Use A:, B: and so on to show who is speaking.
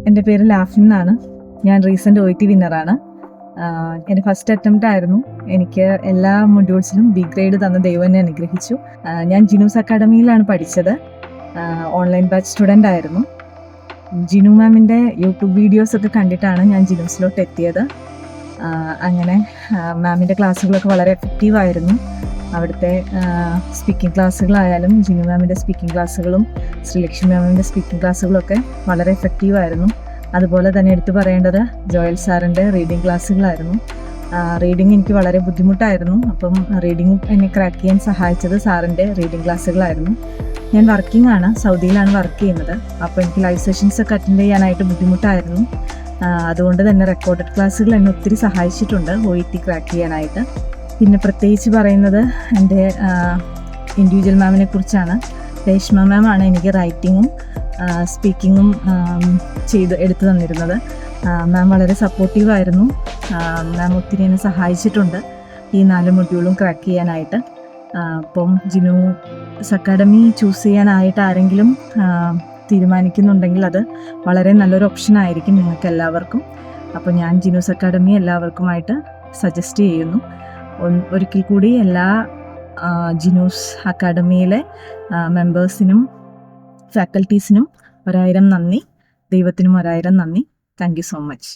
A: എൻ്റെ പേര് ലാഫിൻ എന്നാണ്. ഞാൻ റീസെൻ്റ് OET വിന്നറാണ്. എൻ്റെ ഫസ്റ്റ് അറ്റംപ്റ്റ് ആയിരുന്നു. എനിക്ക് എല്ലാ മൊഡ്യൂൾസിലും B ഗ്രേഡ് തന്ന ദൈവം എന്നെ അനുഗ്രഹിച്ചു. ഞാൻ ജിനൂസ് അക്കാഡമിയിലാണ് പഠിച്ചത്. ഓൺലൈൻ ബാച്ച് സ്റ്റുഡൻ്റ് ആയിരുന്നു. ജിനു മാമിൻ്റെ യൂട്യൂബ് വീഡിയോസൊക്കെ കണ്ടിട്ടാണ് ഞാൻ ജിനൂസിലോട്ട് എത്തിയത്. അങ്ങനെ മാമിൻ്റെ ക്ലാസ്സുകളൊക്കെ വളരെ എഫക്റ്റീവായിരുന്നു. അവിടുത്തെ സ്പീക്കിംഗ് ക്ലാസ്സുകളായാലും ജിനു മാമിൻ്റെ സ്പീക്കിംഗ് ക്ലാസ്സുകളും ശ്രീലക്ഷ്മി മാമിൻ്റെ സ്പീക്കിംഗ് ക്ലാസ്സുകളൊക്കെ വളരെ എഫക്റ്റീവായിരുന്നു. അതുപോലെ തന്നെ എടുത്തു പറയേണ്ടത് ജോയൽ സാറിൻ്റെ റീഡിംഗ് ക്ലാസ്സുകളായിരുന്നു. റീഡിങ് എനിക്ക് വളരെ ബുദ്ധിമുട്ടായിരുന്നു. അപ്പം റീഡിങ് എന്നെ ക്രാക്ക് ചെയ്യാൻ സഹായിച്ചത് സാറിൻ്റെ റീഡിംഗ് ക്ലാസ്സുകളായിരുന്നു. ഞാൻ വർക്കിംഗ് ആണ്, സൗദിയിലാണ് വർക്ക് ചെയ്യുന്നത്. അപ്പോൾ എനിക്ക് ലൈവ് സെഷൻസ് ഒക്കെ അറ്റൻഡ് ചെയ്യാനായിട്ട് ബുദ്ധിമുട്ടായിരുന്നു. അതുകൊണ്ട് തന്നെ റെക്കോർഡഡ് ക്ലാസ്സുകൾ എന്നെ ഒത്തിരി സഹായിച്ചിട്ടുണ്ട് OET ക്രാക്ക് ചെയ്യാനായിട്ട്. പിന്നെ പ്രത്യേകിച്ച് പറയുന്നത് എൻ്റെ ഇൻഡിവിജ്വൽ മാമിനെ കുറിച്ചാണ്. രേഷ്മ മാമാണ് എനിക്ക് റൈറ്റിങ്ങും സ്പീക്കിങ്ങും എടുത്തു തന്നിരുന്നത്. മാം വളരെ സപ്പോർട്ടീവായിരുന്നു. മാം ഒത്തിരി എന്നെ സഹായിച്ചിട്ടുണ്ട് ഈ 4 മൊഡ്യൂളും ക്രാക്ക് ചെയ്യാനായിട്ട്. അപ്പം ജിനൂസ് അക്കാഡമി ചൂസ് ചെയ്യാനായിട്ട് ആരെങ്കിലും തീരുമാനിക്കുന്നുണ്ടെങ്കിൽ അത് വളരെ നല്ലൊരു ഓപ്ഷനായിരിക്കും നിങ്ങൾക്ക് എല്ലാവർക്കും. അപ്പോൾ ഞാൻ ജിനൂസ് അക്കാഡമി എല്ലാവർക്കുമായിട്ട് സജസ്റ്റ് ചെയ്യുന്നു. ഒരിക്കൽ കൂടി എല്ലാ ജിനൂസ് അക്കാഡമിയിലെ മെമ്പേഴ്സിനും ഫാക്കൽറ്റീസിനും 1000 നന്ദി. ദൈവത്തിനും 1000 നന്ദി. Thank you so much.